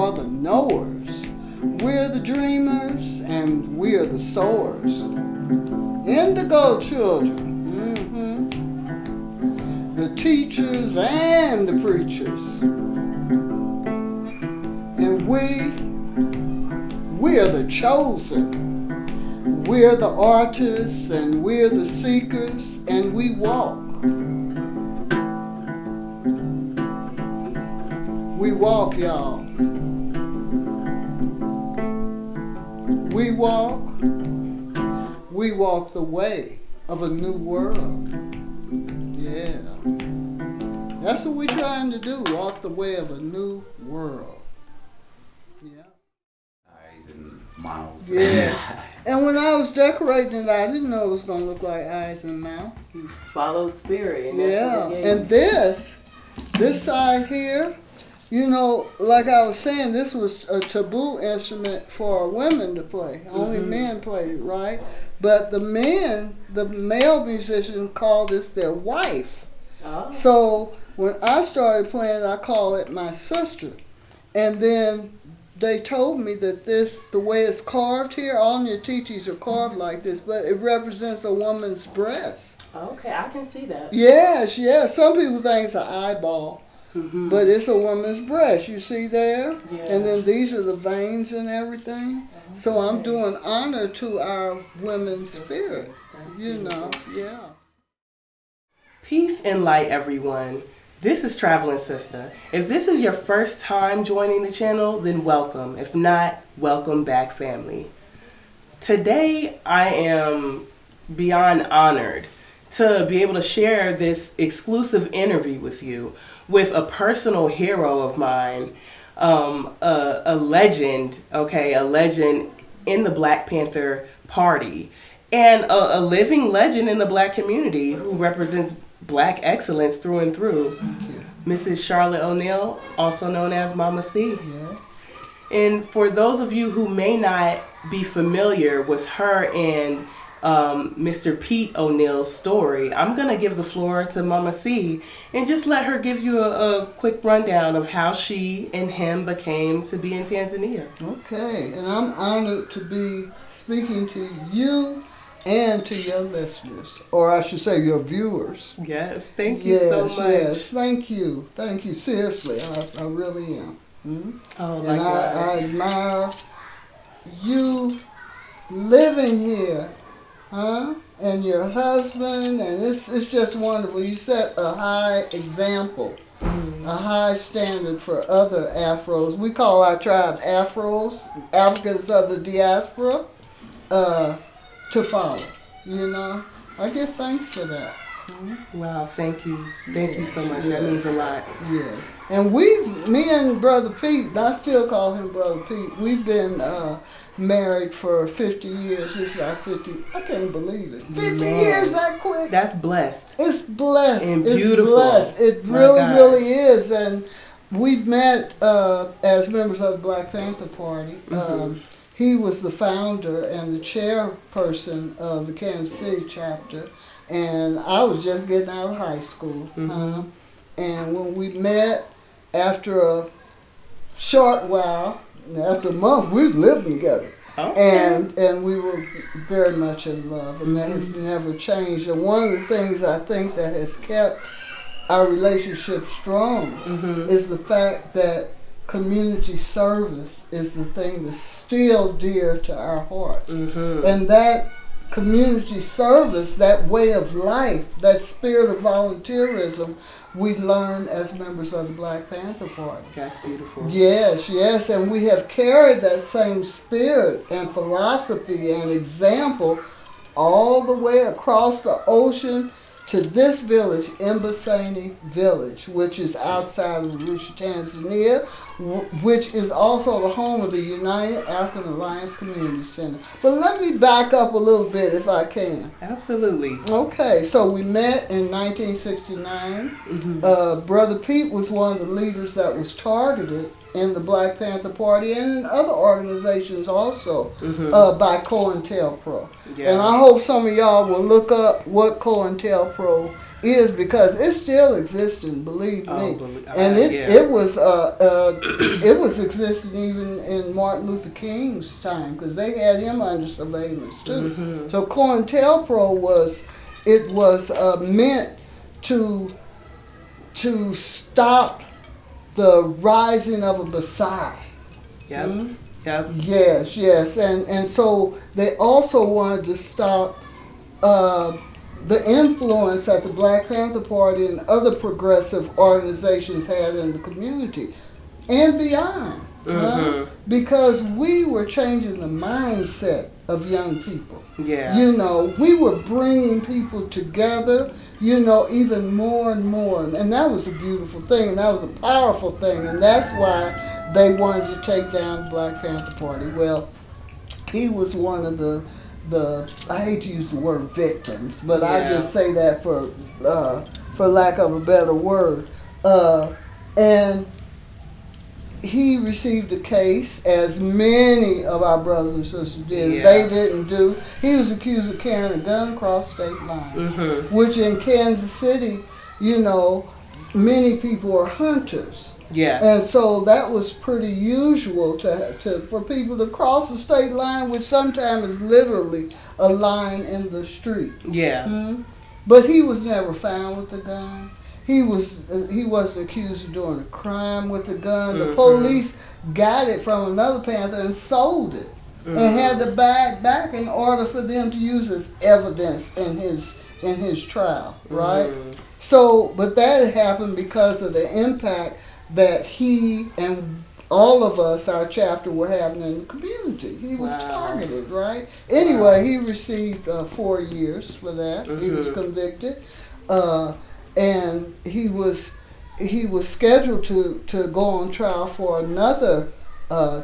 are the knowers. We're the dreamers, and we're the sowers. Indigo children. The teachers and the preachers. And we're the chosen. We're the artists and we're the seekers, and we walk. We walk, y'all. We walk the way of a new world. Yeah. That's what we're trying to do, walk the way of a new world. Yeah. Eyes and mouth. Yes. And when I was decorating it, I didn't know it was going to look like eyes and mouth. You followed spirit. And yeah. And this side here, you know, like I was saying, this was a taboo instrument for women to play. Only men played it, right? But the male musician called this their wife. Oh. So when I started playing, I called it my sister. And then they told me that the way it's carved here, all Nyatitis are carved like this, but it represents a woman's breast. Okay, I can see that. Yes. Some people think it's an eyeball. But it's a woman's breast, you see there? Yeah. And then these are the veins and everything. Okay. So I'm doing honor to our women's spirit, you know, yeah. Peace and light, everyone. This is Traveling Sista. If this is your first time joining the channel, then welcome. If not, welcome back, family. Today, I am beyond honored to be able to share this exclusive interview with you with a personal hero of mine, a legend, a legend in the Black Panther Party, and a living legend in the Black community who represents Black excellence through and through. Mrs. Charlotte O'Neal, also known as Mama C. Yes. And for those of you who may not be familiar with her and Mr. Pete O'Neal's story, I'm going to give the floor to Mama C and just let her give you a quick rundown of how she and him became to be in Tanzania. Okay, and I'm honored to be speaking to you and to your listeners, or I should say your viewers. Yes, thank you so much. Yes, thank you. Thank you, seriously, I really am. Oh, and I admire you living here. And your husband, and it's just wonderful. You set a high example, a high standard for other Afros. We call our tribe Afros, Africans of the diaspora, to follow. You know, I give thanks for that. Wow, thank you. Thank you so much. That means a lot. Yeah. And me and Brother Pete, I still call him Brother Pete, we've been married for 50 years. This is our 50, I can't believe it. 50 years that quick. That's blessed. It's blessed. And beautiful. It's blessed. It really is. And we met as members of the Black Panther Party. He was the founder and the chairperson of the Kansas City chapter. And I was just getting out of high school. And when we met, after a short while, after a month, we was living together. Okay. And we were very much in love, and that has never changed. And one of the things I think that has kept our relationship strong is the fact that community service is the thing that's still dear to our hearts. And that community service, that way of life, that spirit of volunteerism, we learned as members of the Black Panther Party. That's beautiful. Yes, and we have carried that same spirit and philosophy and example all the way across the ocean to this village, Embasani Village, which is outside of Arusha, Tanzania, which is also the home of the United African Alliance Community Center. But let me back up a little bit if I can. Absolutely. Okay, so we met in 1969. Brother Pete was one of the leaders that was targeted in the Black Panther Party and in other organizations also by COINTELPRO. Yeah. And I hope some of y'all will look up what COINTELPRO is, because it's still existing, believe me. And it was existing even in Martin Luther King's time, because they had him under surveillance too. So COINTELPRO was meant to stop the rising of a Basai. Yep. Mm-hmm. Yep. Yes. And so they also wanted to stop the influence that the Black Panther Party and other progressive organizations had in the community and beyond. Because we were changing the mindset of young people. Yeah. You know, we were bringing people together, you know, even more and more. And that was a beautiful thing, and that was a powerful thing. And that's why they wanted to take down the Black Panther Party. Well, he was one of the I hate to use the word victims, but I just say that for lack of a better word. And he received a case, as many of our brothers and sisters did. They didn't do. He was accused of carrying a gun across state lines, which in Kansas City, you know, many people are hunters. Yeah. And so that was pretty usual for people to cross the state line, which sometimes is literally a line in the street. Yeah. But he was never found with a gun. He wasn't accused of doing a crime with a gun. The police got it from another Panther and sold it, and had to buy it back in order for them to use as evidence in his trial, right? So, but that had happened because of the impact that he and all of us, our chapter, were having in the community. He was targeted, right? Anyway, he received 4 years for that. He was convicted. And he was scheduled to go on trial for another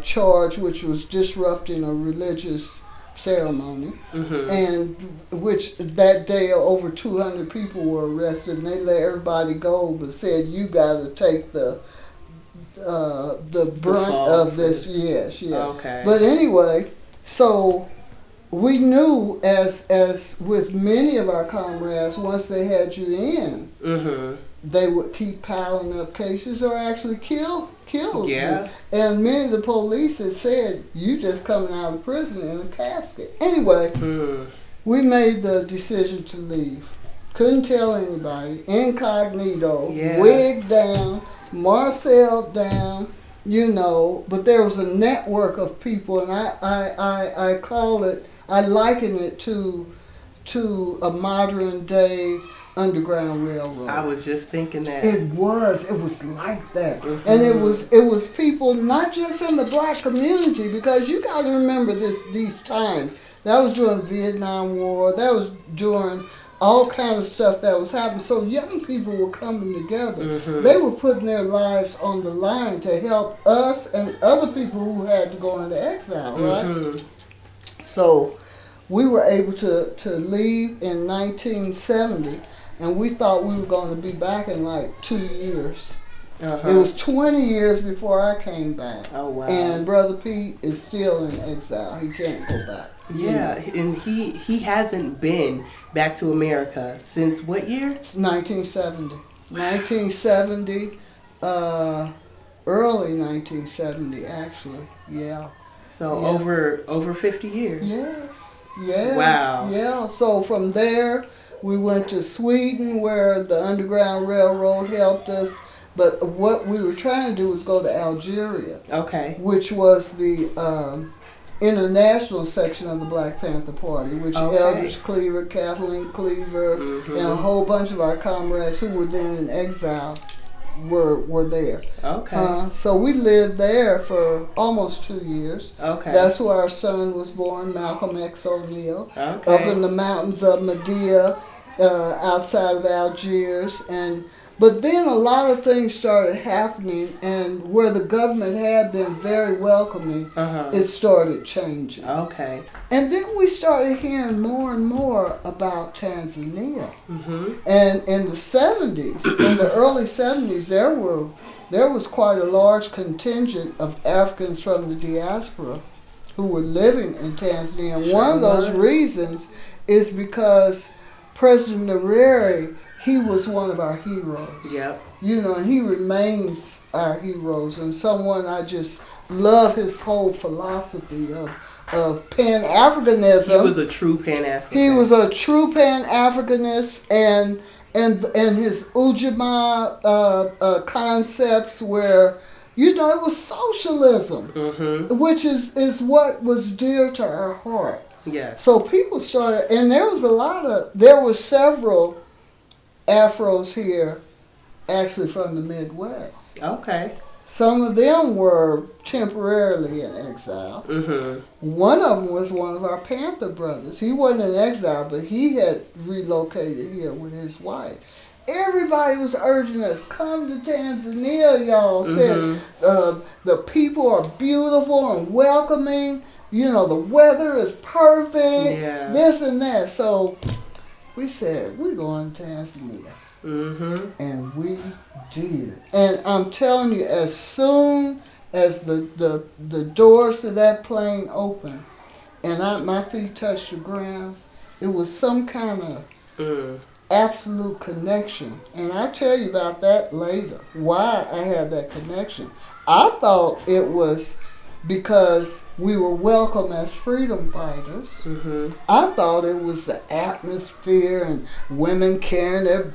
charge, which was disrupting a religious ceremony, and which that day over 200 people were arrested, and they let everybody go, but said you got to take the brunt of this. Yes. Okay. But anyway, so we knew, as with many of our comrades, once they had you in, they would keep piling up cases or actually kill you. And many of the police had said, you just coming out of prison in a casket. Anyway, we made the decision to leave. Couldn't tell anybody. Incognito, wig down, Marcel down, you know, but there was a network of people, and I call it, I liken it to a modern day Underground Railroad. I was just thinking that. It was like that. And it was people not just in the black community, because you got to remember these times. That was during the Vietnam War. That was during all kind of stuff that was happening. So young people were coming together. They were putting their lives on the line to help us and other people who had to go into exile, right? So we were able to leave in 1970, and we thought we were going to be back in like 2 years. It was 20 years before I came back. Oh, wow. And Brother Pete is still in exile. He can't go back. Yeah, and he hasn't been back to America since what year? It's 1970. 1970, early 1970, actually. Yeah. So over 50 years. Yes. Wow. Yeah. So from there, we went to Sweden, where the Underground Railroad helped us. But what we were trying to do was go to Algeria. Okay. Which was the international section of the Black Panther Party, which Eldridge Cleaver, Kathleen Cleaver, and a whole bunch of our comrades who were then in exile were there. Okay. So we lived there for almost 2 years. Okay. That's where our son was born, Malcolm X O'Neal, up in the mountains of Medea, outside of Algiers. But then a lot of things started happening, and where the government had been very welcoming, it started changing. Okay. And then we started hearing more and more about Tanzania. And in the 70s, in the early 70s, there were there was quite a large contingent of Africans from the diaspora who were living in Tanzania. And one of those reasons is because President Nyerere, he was one of our heroes. Yep. You know, and he remains our heroes, and someone I just love his whole philosophy of Pan-Africanism. He was a true Pan-African. He was a true Pan-Africanist, and his Ujamaa concepts where, you know, it was socialism, which is what was dear to our heart. Yes. So people started, and there were several Afros here, actually from the Midwest. Okay. Some of them were temporarily in exile. One of them was one of our Panther brothers. He wasn't in exile, but he had relocated here with his wife. Everybody was urging us, come to Tanzania, y'all. Said the people are beautiful and welcoming. You know, the weather is perfect. Yeah. This and that. So we said, we're going to Tanzania. And we did. And I'm telling you, as soon as the doors to that plane opened and my feet touched the ground, it was some kind of absolute connection. And I'll tell you about that later, why I had that connection. I thought it was because we were welcome as freedom fighters. I thought it was the atmosphere and women carrying their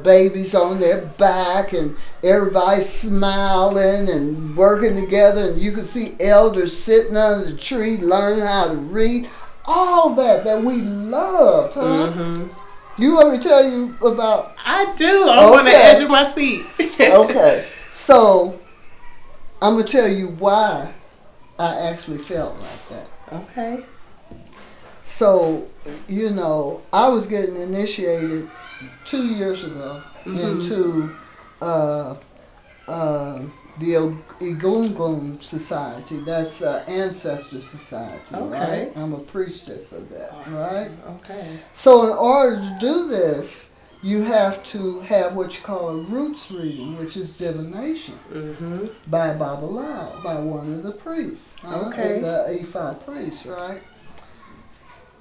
babies on their back and everybody smiling and working together, and you could see elders sitting under the tree learning how to read. All that we loved, huh? You want me to tell you about? I do. I'm on the edge of my seat. Okay. So I'm going to tell you why I actually felt like that. Okay. So, you know, I was getting initiated 2 years ago into the Egungun Society. That's Ancestor Society, right? I'm a priestess of that, right? Okay. So in order to do this, you have to have what you call a roots reading, which is divination, by Babalawo, by one of the priests, the Ifa priest, right?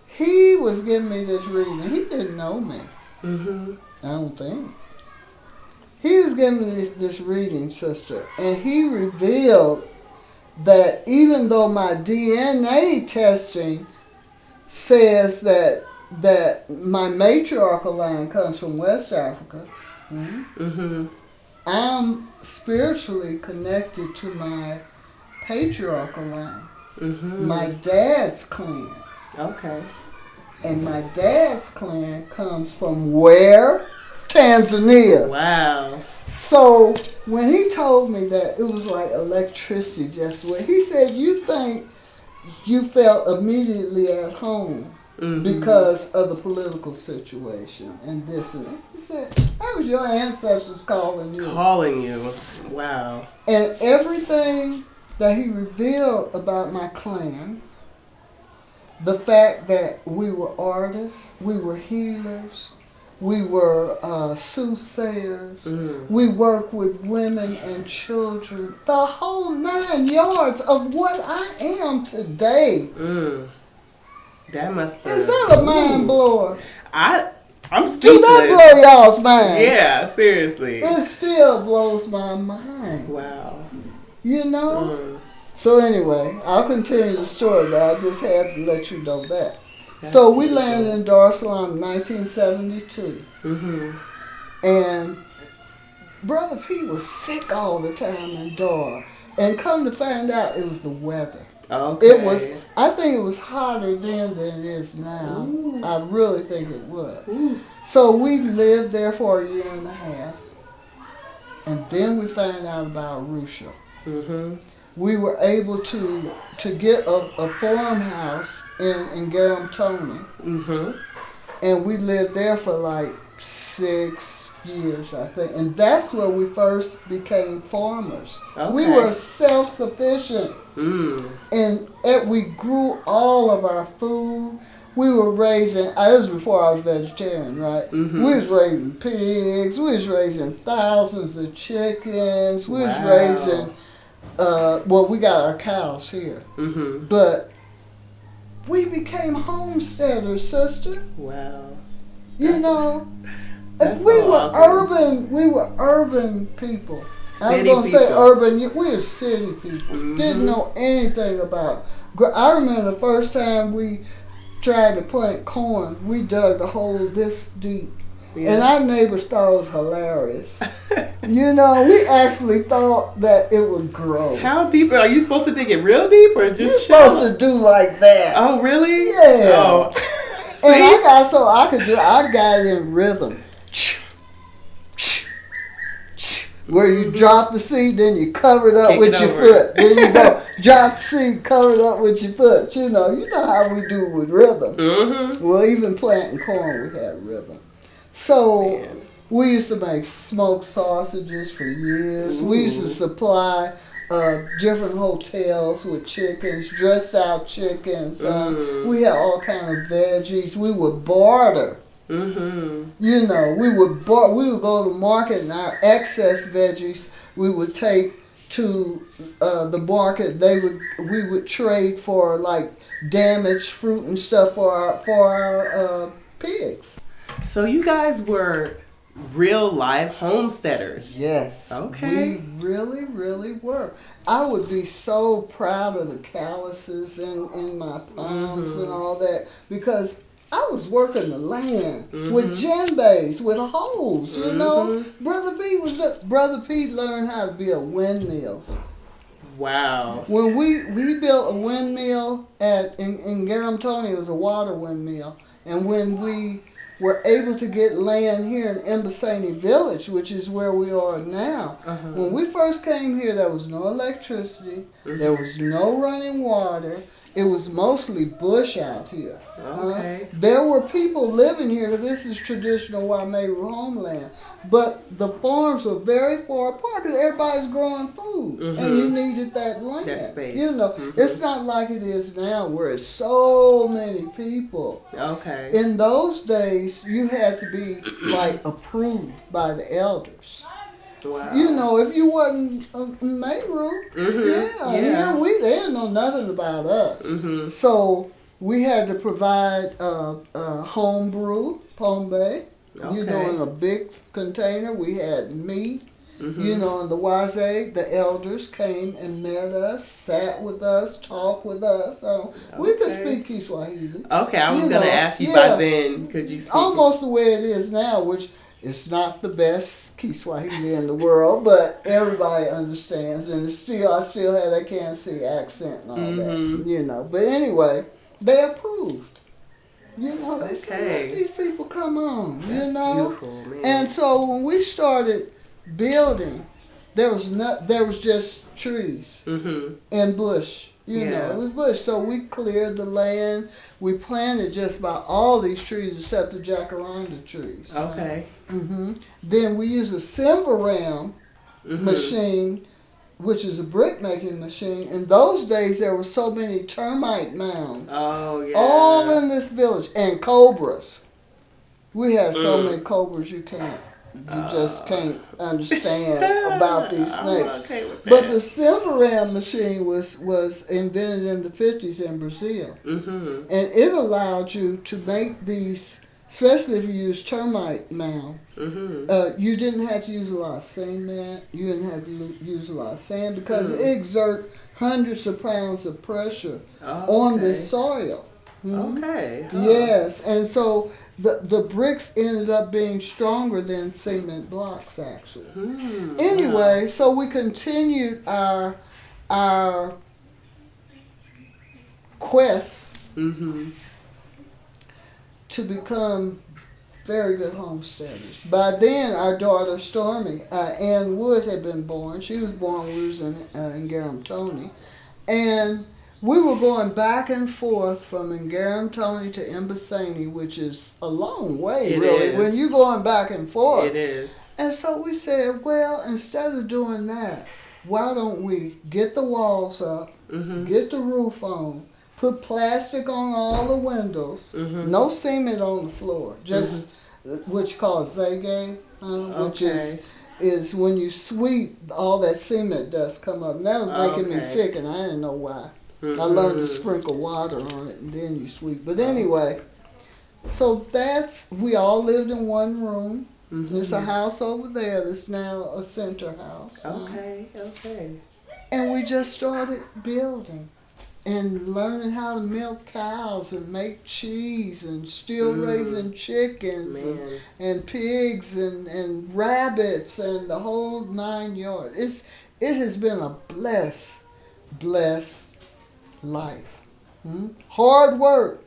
He was giving me this reading. He didn't know me. I don't think. He was giving me this reading, sister, and he revealed that even though my DNA testing says that my matriarchal line comes from West Africa, I'm spiritually connected to my patriarchal line, my dad's clan. Okay. And my dad's clan comes from where? Tanzania. Wow. So when he told me that, it was like electricity just went. He said, you think you felt immediately at home because of the political situation and this and that. He said, that was your ancestors calling you. Calling you. Wow. And everything that he revealed about my clan, the fact that we were artists, we were healers, we were soothsayers, we worked with women and children, the whole 9 yards of what I am today. That must have... Is that a mind blower? I'm speechless. Do that blow y'all's mind? Yeah, seriously. It still blows my mind. Wow. You know? So anyway, I'll continue the story, but I just had to let you know that. So we landed in Dar es Salaam in 1972. And Brother P was sick all the time in Dar. And come to find out, it was the weather. Okay. It was, I think it was hotter then than it is now. I really think it was. So we lived there for a year and a half. And then we found out about Arusha. We were able to get a farmhouse in Garamtoni. And we lived there for like 6, years, I think. And that's where we first became farmers. Okay. We were self-sufficient. And we grew all of our food. We were raising, this was before I was vegetarian, right? We was raising pigs. We was raising thousands of chickens. We was raising, we got our cows here. But we became homesteaders, sister. Wow. You know, that's we so were awesome. We were urban people. I was City going to say people. urban. We were city people. Didn't know anything about. I remember the first time we tried to plant corn. We dug a hole this deep. Yeah. And our neighbors thought it was hilarious. You know, we actually thought that it would grow. How deep are you supposed to dig it? Real deep or just You're shallow? supposed to do like that. Oh, really? Yeah. Oh. And I got it in rhythm. Where you drop the seed, then you cover it up Kick with it your over. foot. Then you go drop the seed, cover it up with your foot. You know how we do with rhythm. Well, even planting corn, we had rhythm. So we used to make smoked sausages for years. We used to supply different hotels with chickens, dressed out chickens. We had all kind of veggies. We would barter. You know, we would go to the market, and our excess veggies we would take to the market. We would trade for like damaged fruit and stuff for our pigs. So you guys were real live homesteaders. Yes. Okay. We really, really were. I would be so proud of the calluses in my palms and all that, because I was working the land with djembes, with hoes, you know. Brother Pete learned how to build windmills. Wow. When we built a windmill in Garamtoni, it was a water windmill. And when we were able to get land here in Embasani Village, which is where we are now. When we first came here, there was no electricity. There was no running water. It was mostly bush out here. Okay. There were people living here. This is traditional Waimeru homeland. But the farms were very far apart because everybody's growing food. And you needed that land. That space. You know, it's not like it is now where it's so many people. Okay. In those days, you had to be like approved by the elders. Wow. You know, if you wasn't a Meru, here they didn't know nothing about us. So we had to provide home brew, pombe, you know, in a big container. We had meat. You know, in the Waze, the elders came and met us, sat with us, talked with us. So we could speak Kiswahili. Okay, I was going to ask you by then, could you speak? Almost the way it is now, which is not the best Kiswahili in the world, but everybody understands. And I still have that Kansas City accent and all that, you know. But anyway, they approved. You know, they said, let these people come on, you know. Beautiful, man. And so when we started building, there was just trees and bush. You know, it was bush. So we cleared the land. We planted just about all these trees except the jacaranda trees. Okay. Then we used a Simvaram machine, which is a brick making machine. In those days, there were so many termite mounds. Oh, yeah. All in this village. And cobras. We had so many cobras you just can't understand about these snakes. Okay with that. But the Simvaram machine was invented in the 50s in Brazil. And it allowed you to make these, especially if you use termite mound, you didn't have to use a lot of cement. You didn't have to use a lot of sand because it exerts hundreds of pounds of pressure on this soil. Okay. Yes, and so the bricks ended up being stronger than cement blocks, actually. Anyway, so we continued our quest to become very good homesteaders. By then, our daughter Stormy, Ann Wood, had been born. She was born when we was in Garamtoni, and we were going back and forth from Ngaramtoni to Mbasani, which is a long way, It really, is. when you're going back and forth. It is. And so we said, well, instead of doing that, why don't we get the walls up, get the roof on, put plastic on all the windows, no cement on the floor, just what you call zege, which is when you sweep, all that cement dust come up. And that was making me sick, and I didn't know why. I learned to sprinkle water on it, and then you sweep. But anyway, so we all lived in one room. There's a house over there that's now a center house. Okay. And we just started building and learning how to milk cows and make cheese and still raising chickens and pigs and rabbits and the whole 9 yards. It has been a blessed life. Hard work.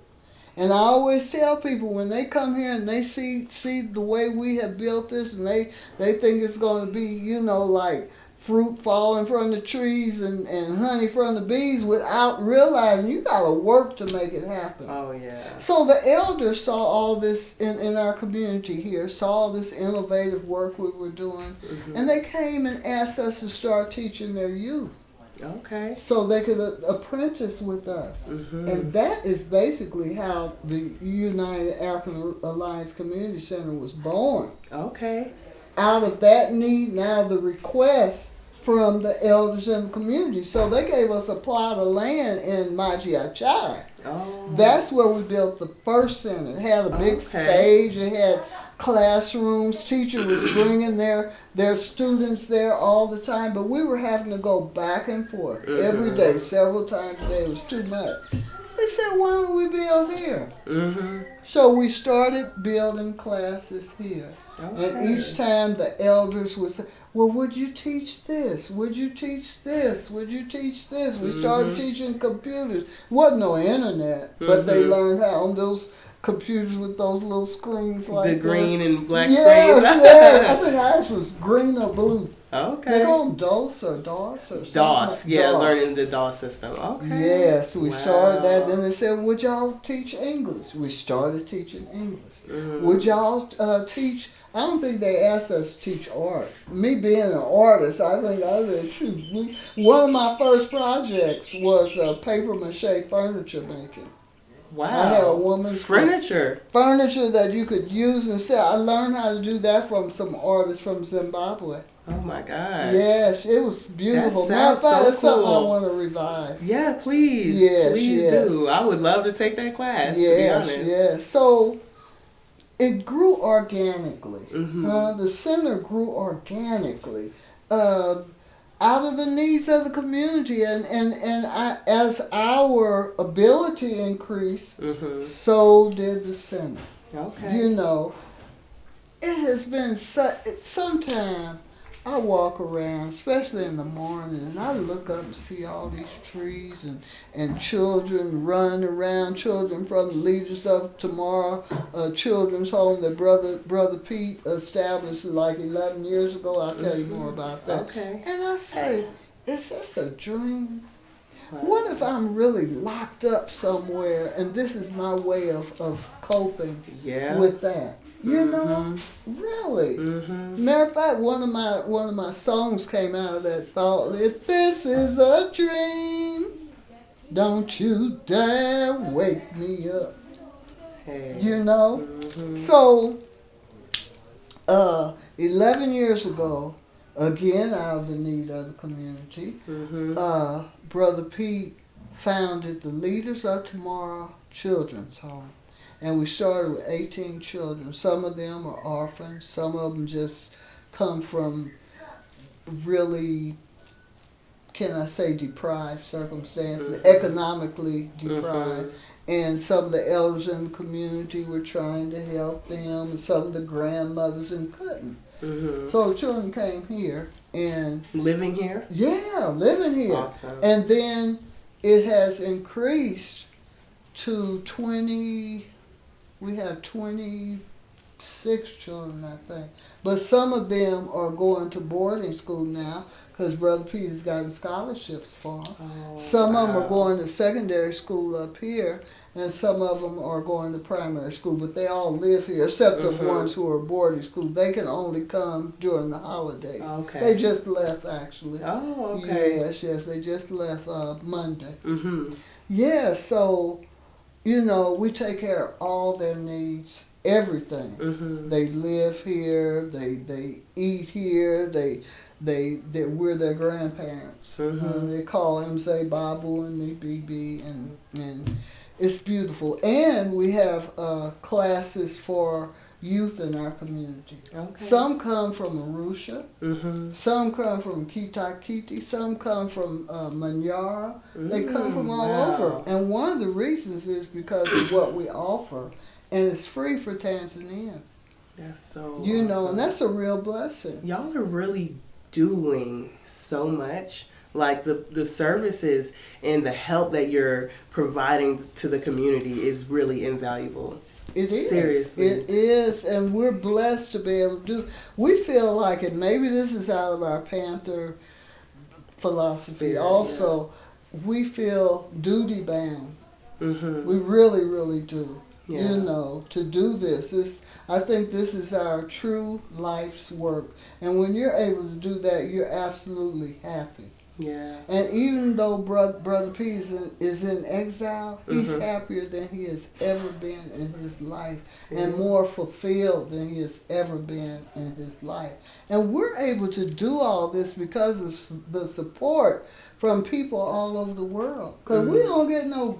And I always tell people when they come here and they see the way we have built this, and they think it's going to be, like fruit falling from the trees and honey from the bees, without realizing you got to work to make it happen. Oh, yeah. So the elders saw all this in our community here, saw all this innovative work we were doing, and they came and asked us to start teaching their youth. Okay. So they could apprentice with us. And that is basically how the United African Alliance Community Center was born. Okay. Out of that need, now the request from the elders in the community. So they gave us a plot of land in Majiachai. Oh. That's where we built the first center. It had a big stage. It had classrooms. Teacher was bringing their students there all the time. But we were having to go back and forth every day, several times a day. It was too much. They said, why don't we build here? So we started building classes here. Okay. And each time the elders would say, well, would you teach this? Would you teach this? Would you teach this? We started teaching computers. Wasn't no internet, but they learned how on those computers with those little screens like the green this. and black screens. I think ours was green or blue. Okay. They call them DOS or DOS or something. DOS, learning the DOS system. Okay. Yes, we started that. Then they said, would y'all teach English? We started teaching English. Would y'all teach... I don't think they asked us to teach art. Me being an artist, I think I would shoot. One of my first projects was paper mache furniture making. Wow. I had a woman's furniture that you could use and sell. I learned how to do that from some artists from Zimbabwe. Oh my gosh. Yes, it was beautiful. That sounds so that's something I cool. want to revive. Yeah, please. Yes, please do. I would love to take that class, to be honest. Yes. So it grew organically. The center grew organically out of the needs of the community, and as our ability increased, so did the center. Okay. It has been sometime I walk around, especially in the morning, and I look up and see all these trees and children running around, children from the Leaders of Tomorrow Children's Home that Brother Pete established like 11 years ago. I'll tell you more about that. Okay. And I say, is this a dream? Wow. What if I'm really locked up somewhere and this is my way of coping with that? Really. Matter of fact, one of my songs came out of that thought. If this is a dream, don't you dare wake me up. Hey. So 11 years ago, again out of the need of the community, Brother Pete founded the Leaders of Tomorrow Children's Home. And we started with 18 children. Some of them are orphans. Some of them just come from really, can I say, deprived circumstances, economically deprived. And some of the elders in the community were trying to help them, and some of the grandmothers and couldn't. So the children came here and... Living here? Yeah, living here. Awesome. And then it has increased to 20... We have 20 6 children, I think. But some of them are going to boarding school now because Brother Peter's gotten scholarships for them. Some of them are going to secondary school up here, and some of them are going to primary school. But they all live here, except the ones who are boarding school. They can only come during the holidays. Okay. They just left, actually. Oh, okay. Yes, they just left Monday. Mm-hmm. Yeah, so, we take care of all their needs. Everything. Mm-hmm. They live here. They eat here. We're their grandparents. Mm-hmm. They call him say Babu and me BB, and it's beautiful. And we have classes for youth in our community. Okay. Some come from Arusha. Mm-hmm. Some come from Kitakiti. Some come from Manyara. They come from all over. And one of the reasons is because of what we offer. And it's free for Tanzanians. That's so awesome. And that's a real blessing. Y'all are really doing so much. Like the services and the help that you're providing to the community is really invaluable. It is. Seriously. It is. And we're blessed to be able to do. We feel like it. Maybe this is out of our Panther philosophy. Spirit, also, we feel duty bound. Mm-hmm. We really, really do. Yeah. To do this. I think this is our true life's work. And when you're able to do that, you're absolutely happy. Yeah. And even though Brother P is in exile, he's happier than he has ever been in his life. And more fulfilled than he has ever been in his life. And we're able to do all this because of the support from people all over the world. Because we don't get no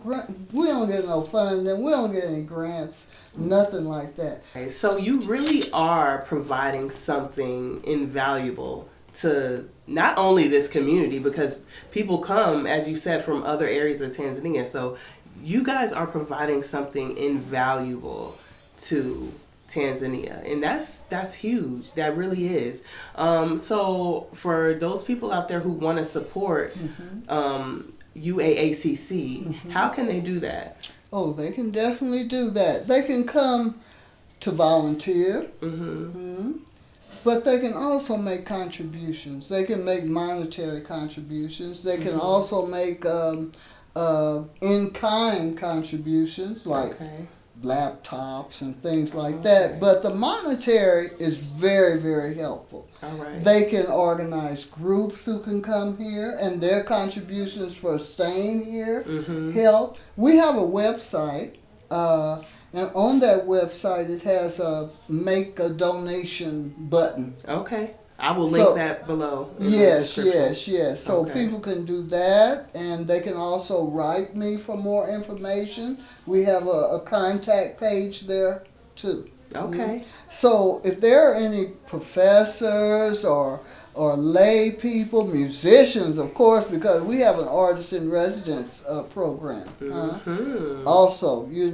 funding, we don't get any grants, nothing like that. Okay, so you really are providing something invaluable to not only this community, because people come, as you said, from other areas of Tanzania. So you guys are providing something invaluable to Tanzania, and that's huge. That really is. So for those people out there who want to support UAACC, how can they do that? Oh, they can definitely do that. They can come to volunteer, but they can also make contributions. They can make monetary contributions. They can also make in-kind contributions, like laptops and things like that. But the monetary is very, very helpful. All right. They can organize groups who can come here, and their contributions for staying here help. We have a website, and on that website it has a make a donation button. Okay. I will link that below. Yes. So people can do that, and they can also write me for more information. We have a contact page there too. Okay. So if there are any professors or lay people, musicians, of course, because we have an artist in residence program. Also, we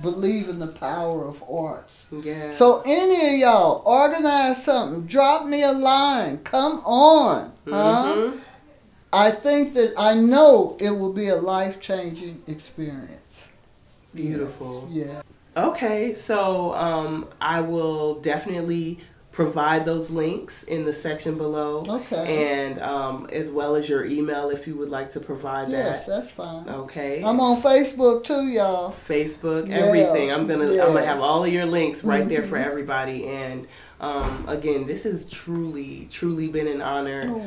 believe in the power of arts. Yeah. So any of y'all organize something, drop me a line, come on. I know it will be a life-changing experience. Beautiful. Yes. Yeah. Okay, so I will definitely provide those links in the section below. Okay. And as well as your email if you would like to provide that. Yes, that's fine. Okay. I'm on Facebook too, y'all. Facebook, everything. I'm gonna have all of your links right there for everybody. And again, this has truly been an honor.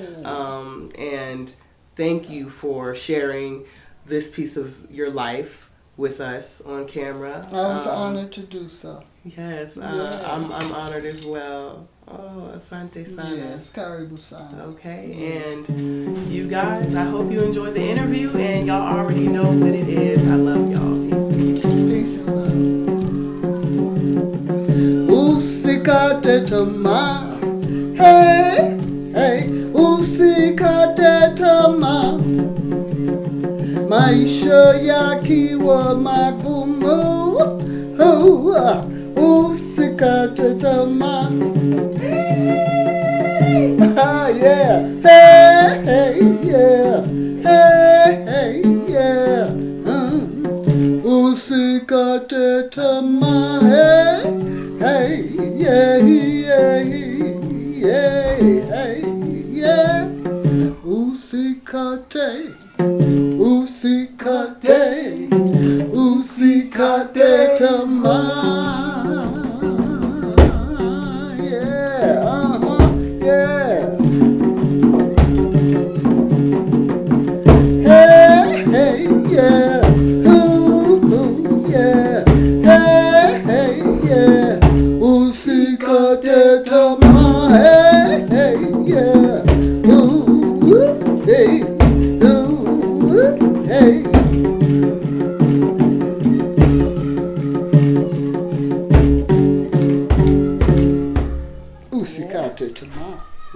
And thank you for sharing this piece of your life with us on camera. I was honored to do so. Yes, I'm honored as well. Oh, Asante Sana. Yes, Karibu Sana. Okay, and you guys, I hope you enjoyed the interview, and y'all already know what it is. I love y'all. Peace. Peace and love. Usikate tamaa. Hey, hey, usikate tamaa. Maisha yakiwa magumu, usikate tamaa. Yeah, hey, yeah, hey, yeah. Usikate tamaa, hey.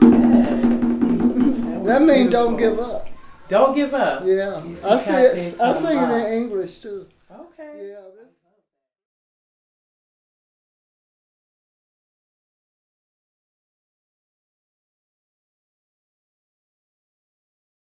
Yes. That means don't give up. Don't give up. Yeah. You see I Captain sing it Tom in English too. Okay. Yeah.